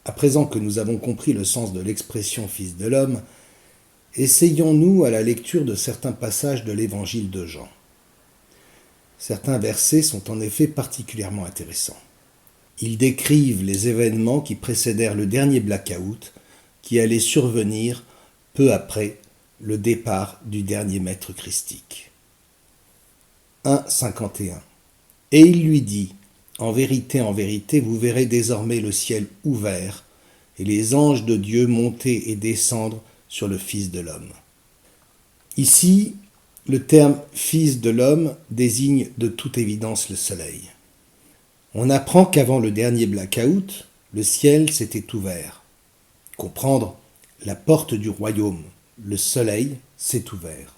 À présent que nous avons compris le sens de l'expression Fils de l'homme, essayons-nous à la lecture de certains passages de l'évangile de Jean. Certains versets sont en effet particulièrement intéressants. Ils décrivent les événements qui précédèrent le dernier blackout qui allait survenir peu après le départ du dernier maître christique. 1,51. Et il lui dit, en vérité, vous verrez désormais le ciel ouvert et les anges de Dieu monter et descendre sur le Fils de l'homme. Ici, le terme Fils de l'homme désigne de toute évidence le soleil. On apprend qu'avant le dernier blackout, le ciel s'était ouvert. Comprendre la porte du royaume, le soleil s'est ouvert.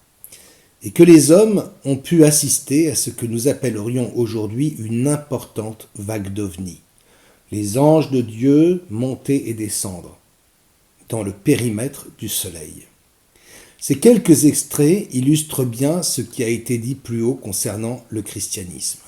Et que les hommes ont pu assister à ce que nous appellerions aujourd'hui une importante vague d'ovnis. Les anges de Dieu monter et descendre dans le périmètre du soleil. Ces quelques extraits illustrent bien ce qui a été dit plus haut concernant le christianisme.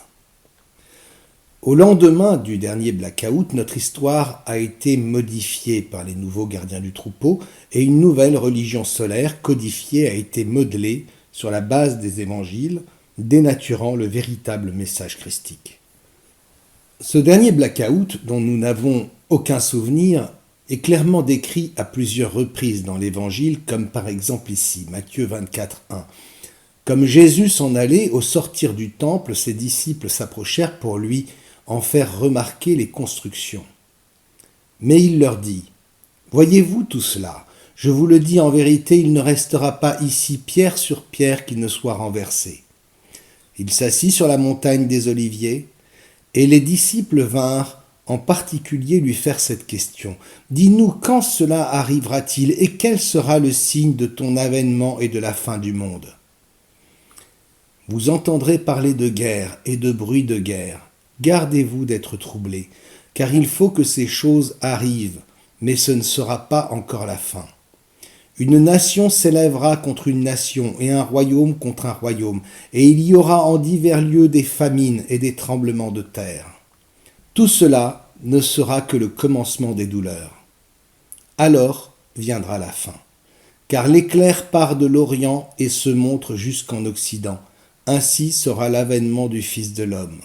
Au lendemain du dernier blackout, notre histoire a été modifiée par les nouveaux gardiens du troupeau et une nouvelle religion solaire codifiée a été modelée sur la base des évangiles, dénaturant le véritable message christique. Ce dernier blackout, dont nous n'avons aucun souvenir, est clairement décrit à plusieurs reprises dans l'évangile, comme par exemple ici, Matthieu 24, 1. Comme Jésus s'en allait, au sortir du temple, ses disciples s'approchèrent pour lui en faire remarquer les constructions. Mais il leur dit, « Voyez-vous tout cela ? Je vous le dis en vérité, il ne restera pas ici pierre sur pierre qui ne soit renversée. » Il s'assit sur la montagne des Oliviers, et les disciples vinrent en particulier lui faire cette question. « Dis-nous quand cela arrivera-t-il et quel sera le signe de ton avènement et de la fin du monde ? Vous entendrez parler de guerre et de bruit de guerre. Gardez-vous d'être troublés, car il faut que ces choses arrivent, mais ce ne sera pas encore la fin. Une nation s'élèvera contre une nation et un royaume contre un royaume, et il y aura en divers lieux des famines et des tremblements de terre. Tout cela ne sera que le commencement des douleurs. Alors viendra la fin, car l'éclair part de l'Orient et se montre jusqu'en Occident. Ainsi sera l'avènement du Fils de l'homme.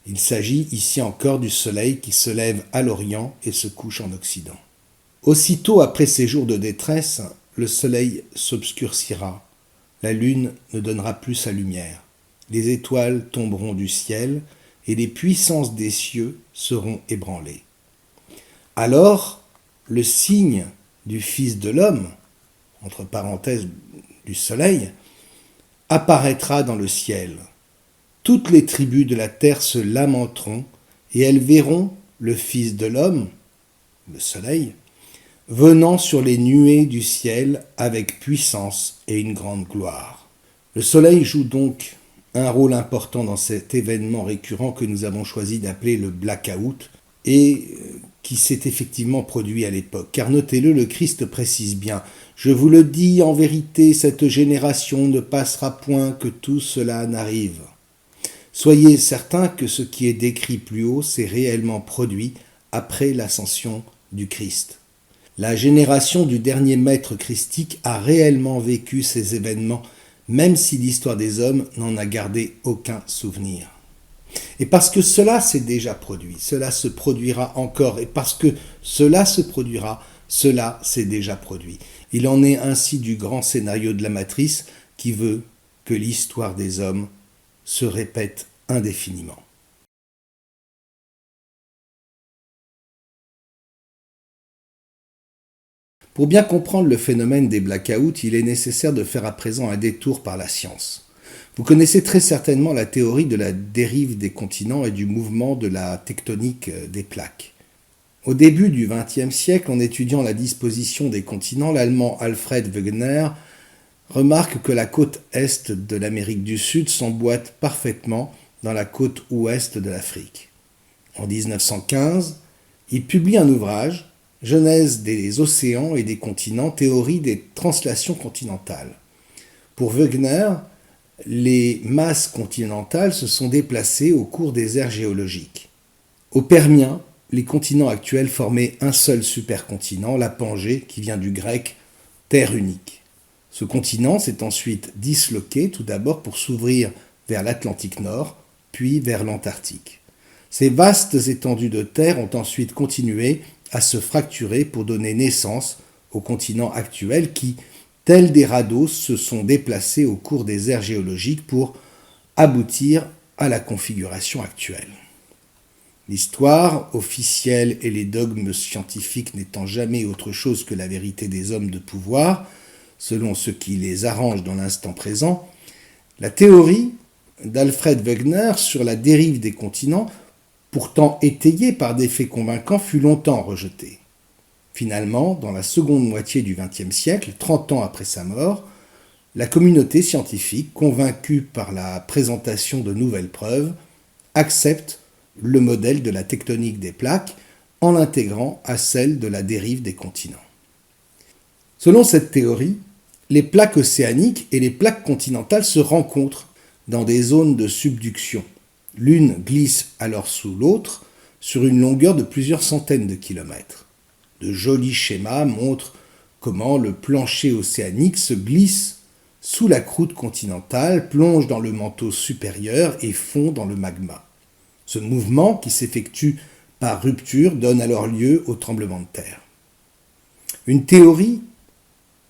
Il s'agit ici encore du soleil qui se lève à l'Orient et se couche en Occident. Aussitôt après ces jours de détresse, le soleil s'obscurcira, la lune ne donnera plus sa lumière, les étoiles tomberont du ciel et les puissances des cieux seront ébranlées. Alors, le signe du Fils de l'homme, entre parenthèses du soleil, apparaîtra dans le ciel. Toutes les tribus de la terre se lamenteront et elles verront le Fils de l'homme, le soleil, venant sur les nuées du ciel avec puissance et une grande gloire. Le soleil joue donc un rôle important dans cet événement récurrent que nous avons choisi d'appeler le blackout et qui s'est effectivement produit à l'époque. Car notez-le, le Christ précise bien « Je vous le dis en vérité, cette génération ne passera point que tout cela n'arrive. » Soyez certains que ce qui est décrit plus haut s'est réellement produit après l'ascension du Christ. La génération du dernier maître christique a réellement vécu ces événements, même si l'histoire des hommes n'en a gardé aucun souvenir. Et parce que cela s'est déjà produit, cela se produira encore, et parce que cela se produira, cela s'est déjà produit. Il en est ainsi du grand scénario de la Matrice qui veut que l'histoire des hommes se répète indéfiniment. Pour bien comprendre le phénomène des blackouts, il est nécessaire de faire à présent un détour par la science. Vous connaissez très certainement la théorie de la dérive des continents et du mouvement de la tectonique des plaques. Au début du XXe siècle, en étudiant la disposition des continents, l'Allemand Alfred Wegener remarque que la côte est de l'Amérique du Sud s'emboîte parfaitement dans la côte ouest de l'Afrique. En 1915, il publie un ouvrage, Genèse des océans et des continents, théorie des translations continentales. Pour Wegener, les masses continentales se sont déplacées au cours des ères géologiques. Au Permien, les continents actuels formaient un seul supercontinent, la Pangée, qui vient du grec terre unique. Ce continent s'est ensuite disloqué, tout d'abord pour s'ouvrir vers l'Atlantique Nord, puis vers l'Antarctique. Ces vastes étendues de terre ont ensuite continué à se fracturer pour donner naissance aux continents actuels qui, tels des radeaux, se sont déplacés au cours des ères géologiques pour aboutir à la configuration actuelle. L'histoire officielle et les dogmes scientifiques n'étant jamais autre chose que la vérité des hommes de pouvoir, selon ce qui les arrange dans l'instant présent, la théorie d'Alfred Wegener sur la dérive des continents, pourtant étayée par des faits convaincants, fut longtemps rejetée. Finalement, dans la seconde moitié du XXe siècle, 30 ans après sa mort, la communauté scientifique, convaincue par la présentation de nouvelles preuves, accepte le modèle de la tectonique des plaques en l'intégrant à celle de la dérive des continents. Selon cette théorie, les plaques océaniques et les plaques continentales se rencontrent dans des zones de subduction. L'une glisse alors sous l'autre sur une longueur de plusieurs centaines de kilomètres. De jolis schémas montrent comment le plancher océanique se glisse sous la croûte continentale, plonge dans le manteau supérieur et fond dans le magma. Ce mouvement, qui s'effectue par rupture, donne alors lieu au tremblement de terre. Une théorie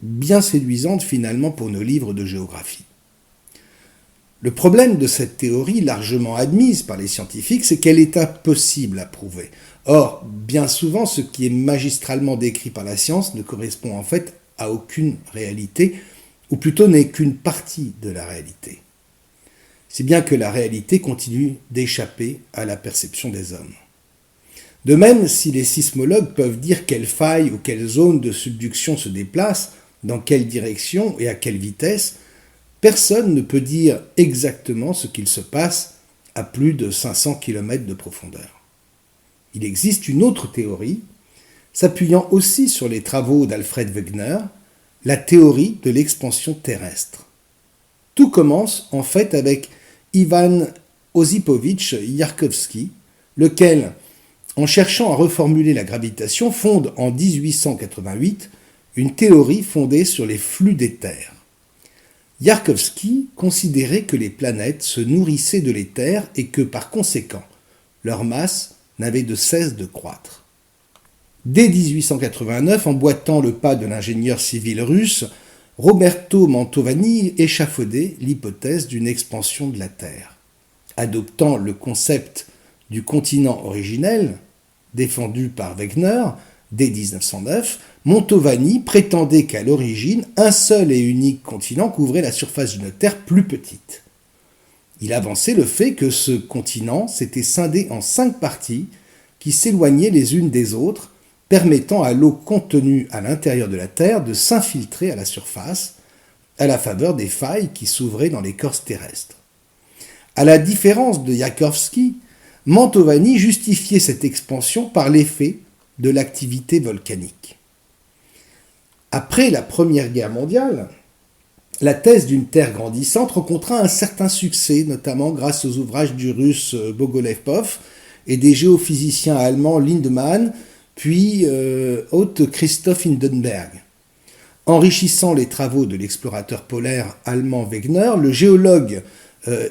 bien séduisante finalement pour nos livres de géographie. Le problème de cette théorie, largement admise par les scientifiques, c'est qu'elle est impossible à prouver. Or, bien souvent, ce qui est magistralement décrit par la science ne correspond en fait à aucune réalité, ou plutôt n'est qu'une partie de la réalité. Si bien que la réalité continue d'échapper à la perception des hommes. De même, si les sismologues peuvent dire quelle faille ou quelle zone de subduction se déplace, dans quelle direction et à quelle vitesse, personne ne peut dire exactement ce qu'il se passe à plus de 500 km de profondeur. Il existe une autre théorie, s'appuyant aussi sur les travaux d'Alfred Wegener, la théorie de l'expansion terrestre. Tout commence en fait avec Ivan Osipovitch Yarkovsky, lequel, en cherchant à reformuler la gravitation, fonde en 1888 une théorie fondée sur les flux d'éther. Yarkovsky considérait que les planètes se nourrissaient de l'éther et que, par conséquent, leur masse n'avait de cesse de croître. Dès 1889, emboîtant le pas de l'ingénieur civil russe, Roberto Mantovani échafaudait l'hypothèse d'une expansion de la Terre. Adoptant le concept du continent originel, défendu par Wegener dès 1909, Mantovani prétendait qu'à l'origine, un seul et unique continent couvrait la surface d'une Terre plus petite. Il avançait le fait que ce continent s'était scindé en 5 parties qui s'éloignaient les unes des autres, permettant à l'eau contenue à l'intérieur de la Terre de s'infiltrer à la surface, à la faveur des failles qui s'ouvraient dans l'écorce terrestre. À la différence de Yarkovsky, Mantovani justifiait cette expansion par l'effet de l'activité volcanique. Après la Première Guerre mondiale, la thèse d'une Terre grandissante rencontra un certain succès, notamment grâce aux ouvrages du russe Bogolevpov et des géophysiciens allemands Lindemann, puis Otto Christoph Hindenburg. Enrichissant les travaux de l'explorateur polaire allemand Wegener, le géologue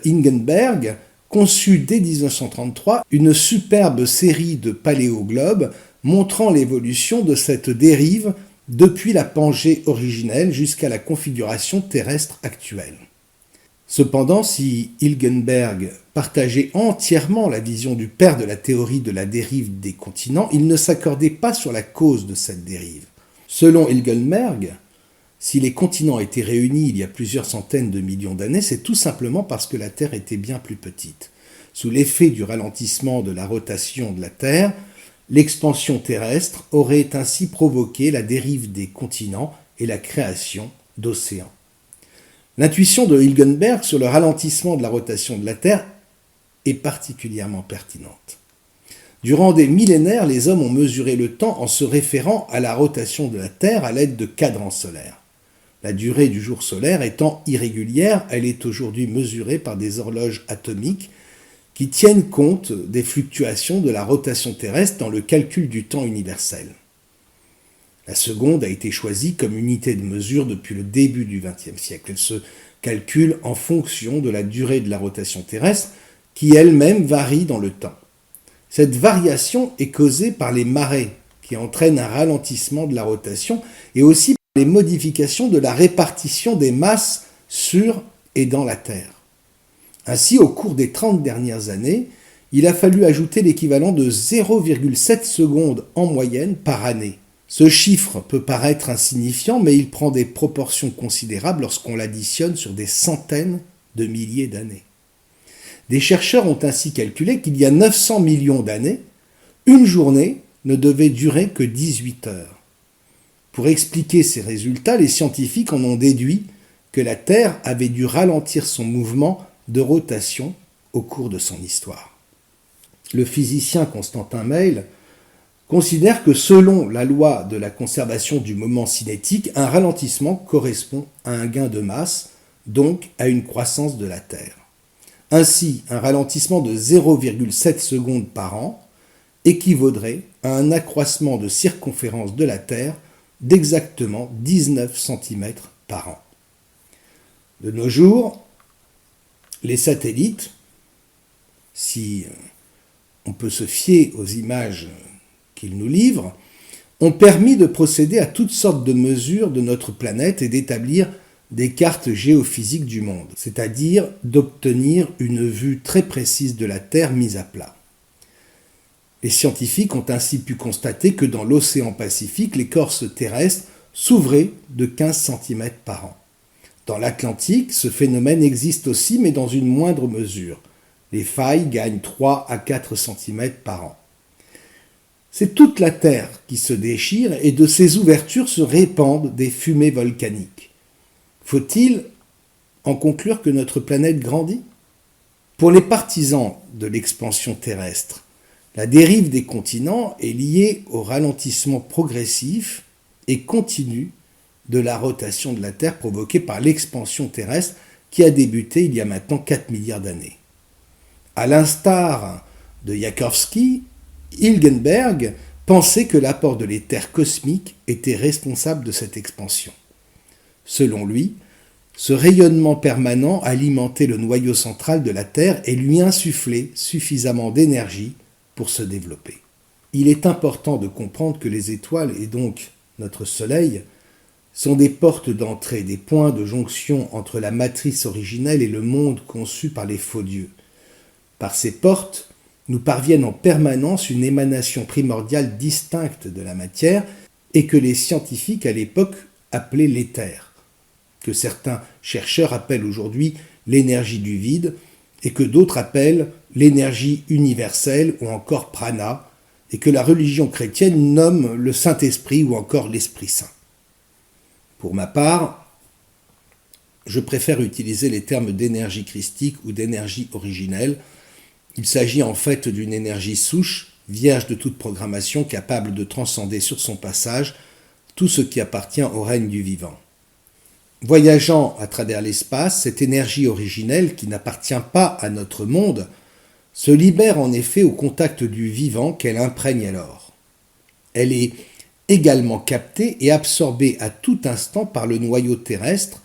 Hindenburg conçut dès 1933 une superbe série de paléoglobes montrant l'évolution de cette dérive depuis la Pangée originelle jusqu'à la configuration terrestre actuelle. Cependant, si Hilgenberg partageait entièrement la vision du père de la théorie de la dérive des continents, il ne s'accordait pas sur la cause de cette dérive. Selon Hilgenberg, si les continents étaient réunis il y a plusieurs centaines de millions d'années, c'est tout simplement parce que la Terre était bien plus petite. Sous l'effet du ralentissement de la rotation de la Terre, l'expansion terrestre aurait ainsi provoqué la dérive des continents et la création d'océans. L'intuition de Hilgenberg sur le ralentissement de la rotation de la Terre est particulièrement pertinente. Durant des millénaires, les hommes ont mesuré le temps en se référant à la rotation de la Terre à l'aide de cadrans solaires. La durée du jour solaire étant irrégulière, elle est aujourd'hui mesurée par des horloges atomiques qui tiennent compte des fluctuations de la rotation terrestre dans le calcul du temps universel. La seconde a été choisie comme unité de mesure depuis le début du XXe siècle. Elle se calcule en fonction de la durée de la rotation terrestre qui elle-même varie dans le temps. Cette variation est causée par les marées qui entraînent un ralentissement de la rotation et aussi par les modifications de la répartition des masses sur et dans la Terre. Ainsi, au cours des 30 dernières années, il a fallu ajouter l'équivalent de 0,7 secondes en moyenne par année. Ce chiffre peut paraître insignifiant, mais il prend des proportions considérables lorsqu'on l'additionne sur des centaines de milliers d'années. Des chercheurs ont ainsi calculé qu'il y a 900 millions d'années, une journée ne devait durer que 18 heures. Pour expliquer ces résultats, les scientifiques en ont déduit que la Terre avait dû ralentir son mouvement de rotation au cours de son histoire. Le physicien Constantin Meil considère que selon la loi de la conservation du moment cinétique, un ralentissement correspond à un gain de masse, donc à une croissance de la Terre. Ainsi, un ralentissement de 0,7 secondes par an équivaudrait à un accroissement de circonférence de la Terre d'exactement 19 cm par an. De nos jours, les satellites, si on peut se fier aux images qu'ils nous livrent, ont permis de procéder à toutes sortes de mesures de notre planète et d'établir des cartes géophysiques du monde, c'est-à-dire d'obtenir une vue très précise de la Terre mise à plat. Les scientifiques ont ainsi pu constater que dans l'océan Pacifique, l'écorce terrestre s'ouvrait de 15 cm par an. Dans l'Atlantique, ce phénomène existe aussi, mais dans une moindre mesure. Les failles gagnent 3 à 4 cm par an. C'est toute la Terre qui se déchire et de ces ouvertures se répandent des fumées volcaniques. Faut-il en conclure que notre planète grandit ? Pour les partisans de l'expansion terrestre, la dérive des continents est liée au ralentissement progressif et continu de la rotation de la Terre provoquée par l'expansion terrestre qui a débuté il y a maintenant 4 milliards d'années. À l'instar de Jankowski, Hilgenberg pensait que l'apport de l'éther cosmique était responsable de cette expansion. Selon lui, ce rayonnement permanent alimentait le noyau central de la Terre et lui insufflait suffisamment d'énergie pour se développer. Il est important de comprendre que les étoiles, et donc notre Soleil, sont des portes d'entrée, des points de jonction entre la matrice originelle et le monde conçu par les faux dieux. Par ces portes, nous parviennent en permanence une émanation primordiale distincte de la matière et que les scientifiques à l'époque appelaient l'éther, que certains chercheurs appellent aujourd'hui l'énergie du vide et que d'autres appellent l'énergie universelle ou encore prana et que la religion chrétienne nomme le Saint-Esprit ou encore l'Esprit Saint. Pour ma part, je préfère utiliser les termes d'énergie christique ou d'énergie originelle. Il s'agit en fait d'une énergie souche, vierge de toute programmation, capable de transcender sur son passage tout ce qui appartient au règne du vivant. Voyageant à travers l'espace, cette énergie originelle, qui n'appartient pas à notre monde, se libère en effet au contact du vivant qu'elle imprègne alors. Elle est également captée et absorbée à tout instant par le noyau terrestre,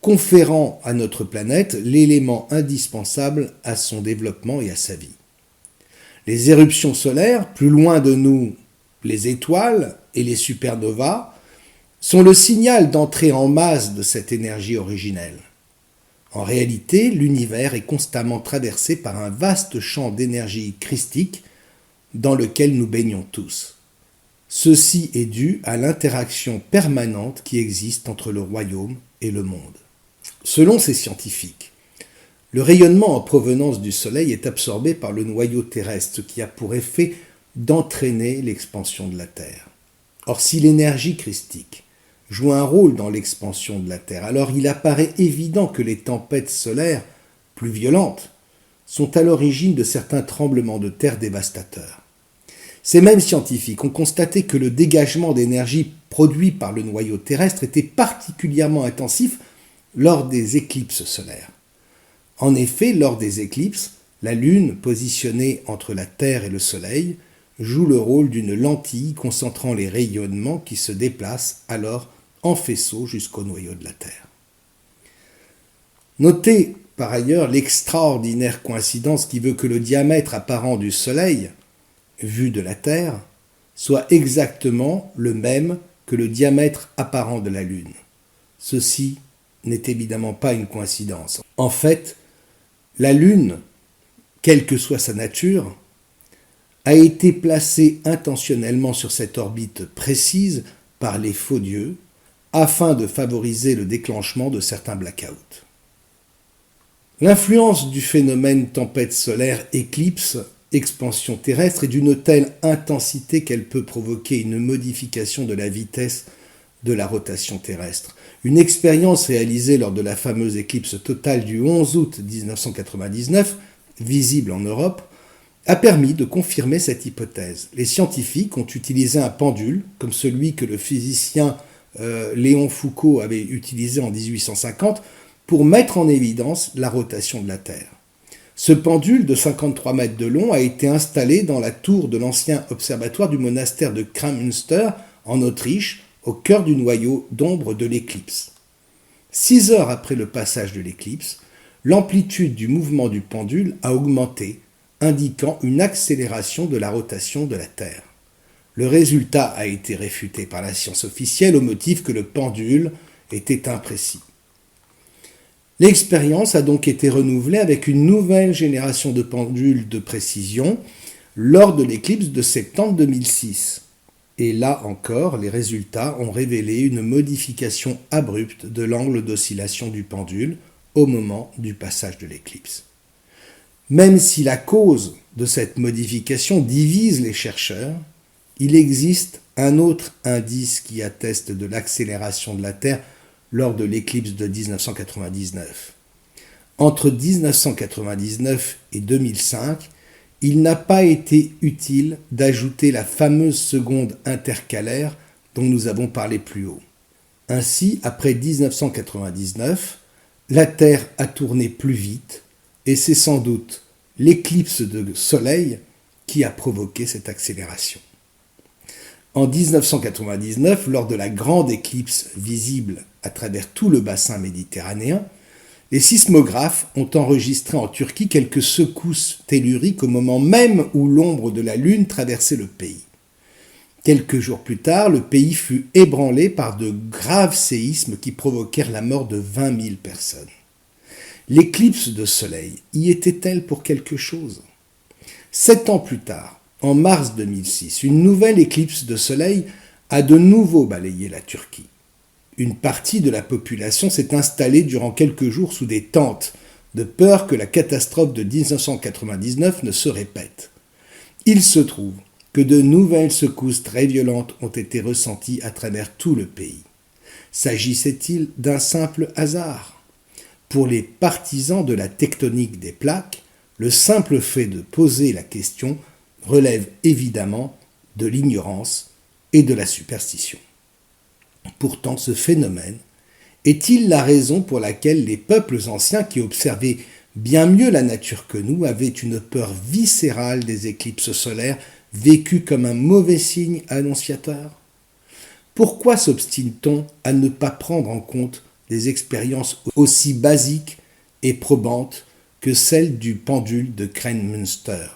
conférant à notre planète l'élément indispensable à son développement et à sa vie. Les éruptions solaires, plus loin de nous, les étoiles et les supernovas, sont le signal d'entrée en masse de cette énergie originelle. En réalité, l'univers est constamment traversé par un vaste champ d'énergie christique dans lequel nous baignons tous. Ceci est dû à l'interaction permanente qui existe entre le royaume et le monde. Selon ces scientifiques, le rayonnement en provenance du Soleil est absorbé par le noyau terrestre, ce qui a pour effet d'entraîner l'expansion de la Terre. Or, si l'énergie christique joue un rôle dans l'expansion de la Terre, alors il apparaît évident que les tempêtes solaires, plus violentes, sont à l'origine de certains tremblements de terre dévastateurs. Ces mêmes scientifiques ont constaté que le dégagement d'énergie produit par le noyau terrestre était particulièrement intensif lors des éclipses solaires. En effet, lors des éclipses, La Lune, positionnée entre la Terre et le Soleil, joue le rôle d'une lentille concentrant les rayonnements qui se déplacent alors en faisceau jusqu'au noyau de la Terre. Notez par ailleurs l'extraordinaire coïncidence qui veut que le diamètre apparent du Soleil, vu de la Terre, soit exactement le même que le diamètre apparent de la Lune. Ceci n'est évidemment pas une coïncidence. En fait, la Lune, quelle que soit sa nature, a été placée intentionnellement sur cette orbite précise par les faux dieux afin de favoriser le déclenchement de certains blackouts. L'influence du phénomène tempête solaire éclipse expansion terrestre est d'une telle intensité qu'elle peut provoquer une modification de la vitesse de la rotation terrestre. Une expérience réalisée lors de la fameuse éclipse totale du 11 août 1999, visible en Europe, a permis de confirmer cette hypothèse. Les scientifiques ont utilisé un pendule, comme celui que le physicien Léon Foucault avait utilisé en 1850, pour mettre en évidence la rotation de la Terre. Ce pendule de 53 mètres de long a été installé dans la tour de l'ancien observatoire du monastère de Kremünster, en Autriche, au cœur du noyau d'ombre de l'éclipse. 6 heures après le passage de l'éclipse, l'amplitude du mouvement du pendule a augmenté, indiquant une accélération de la rotation de la Terre. Le résultat a été réfuté par la science officielle au motif que le pendule était imprécis. L'expérience a donc été renouvelée avec une nouvelle génération de pendules de précision lors de l'éclipse de septembre 2006. Et là encore, les résultats ont révélé une modification abrupte de l'angle d'oscillation du pendule au moment du passage de l'éclipse. Même si la cause de cette modification divise les chercheurs, il existe un autre indice qui atteste de l'accélération de la Terre lors de l'éclipse de 1999. Entre 1999 et 2005, il n'a pas été utile d'ajouter la fameuse seconde intercalaire dont nous avons parlé plus haut. Ainsi, après 1999, la Terre a tourné plus vite et c'est sans doute l'éclipse de Soleil qui a provoqué cette accélération. En 1999, lors de la grande éclipse visible à travers tout le bassin méditerranéen, les sismographes ont enregistré en Turquie quelques secousses telluriques au moment même où l'ombre de la Lune traversait le pays. Quelques jours plus tard, le pays fut ébranlé par de graves séismes qui provoquèrent la mort de 20 000 personnes. L'éclipse de Soleil y était-elle pour quelque chose ? 7 ans plus tard, en mars 2006, une nouvelle éclipse de Soleil a de nouveau balayé la Turquie. Une partie de la population s'est installée durant quelques jours sous des tentes, de peur que la catastrophe de 1999 ne se répète. Il se trouve que de nouvelles secousses très violentes ont été ressenties à travers tout le pays. S'agissait-il d'un simple hasard ? Pour les partisans de la tectonique des plaques, le simple fait de poser la question relève évidemment de l'ignorance et de la superstition. Pourtant, ce phénomène est-il la raison pour laquelle les peuples anciens qui observaient bien mieux la nature que nous avaient une peur viscérale des éclipses solaires vécues comme un mauvais signe annonciateur ? Pourquoi s'obstine-t-on à ne pas prendre en compte des expériences aussi basiques et probantes que celle du pendule de Kremünster ?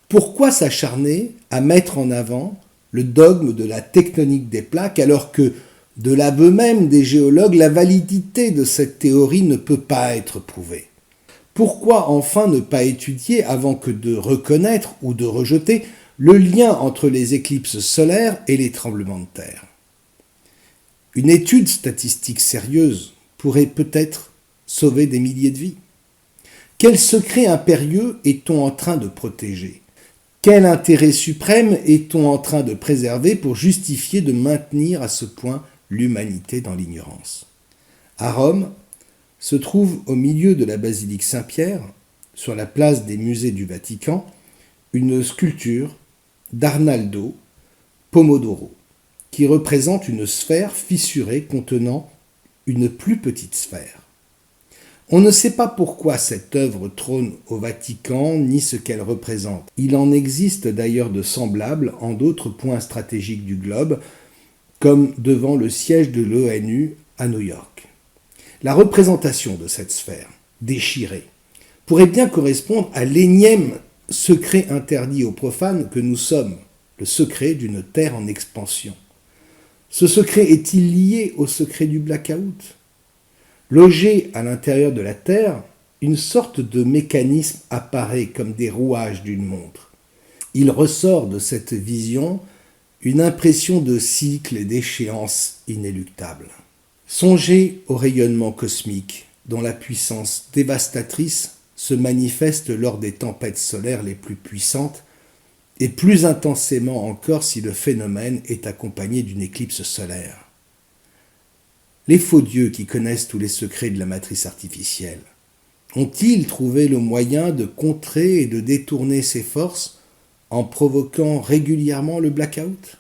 Pourquoi s'acharner à mettre en avant le dogme de la tectonique des plaques alors que, de l'aveu même des géologues, la validité de cette théorie ne peut pas être prouvée ? Pourquoi enfin ne pas étudier, avant que de reconnaître ou de rejeter, le lien entre les éclipses solaires et les tremblements de terre ? Une étude statistique sérieuse pourrait peut-être sauver des milliers de vies. Quel secret impérieux est-on en train de protéger ? Quel intérêt suprême est-on en train de préserver pour justifier de maintenir à ce point l'humanité dans l'ignorance ? À Rome, se trouve au milieu de la basilique Saint-Pierre, sur la place des musées du Vatican, une sculpture d'Arnaldo Pomodoro, qui représente une sphère fissurée contenant une plus petite sphère. On ne sait pas pourquoi cette œuvre trône au Vatican ni ce qu'elle représente. Il en existe d'ailleurs de semblables en d'autres points stratégiques du globe, comme devant le siège de l'ONU à New York. La représentation de cette sphère, déchirée, pourrait bien correspondre à l'énième secret interdit aux profanes que nous sommes, le secret d'une Terre en expansion. Ce secret est-il lié au secret du blackout ? Logé à l'intérieur de la Terre, une sorte de mécanisme apparaît comme des rouages d'une montre. Il ressort de cette vision une impression de cycle et d'échéance inéluctables. Songez au rayonnement cosmique dont la puissance dévastatrice se manifeste lors des tempêtes solaires les plus puissantes et plus intensément encore si le phénomène est accompagné d'une éclipse solaire. Les faux dieux qui connaissent tous les secrets de la matrice artificielle ont-ils trouvé le moyen de contrer et de détourner ces forces en provoquant régulièrement le blackout ?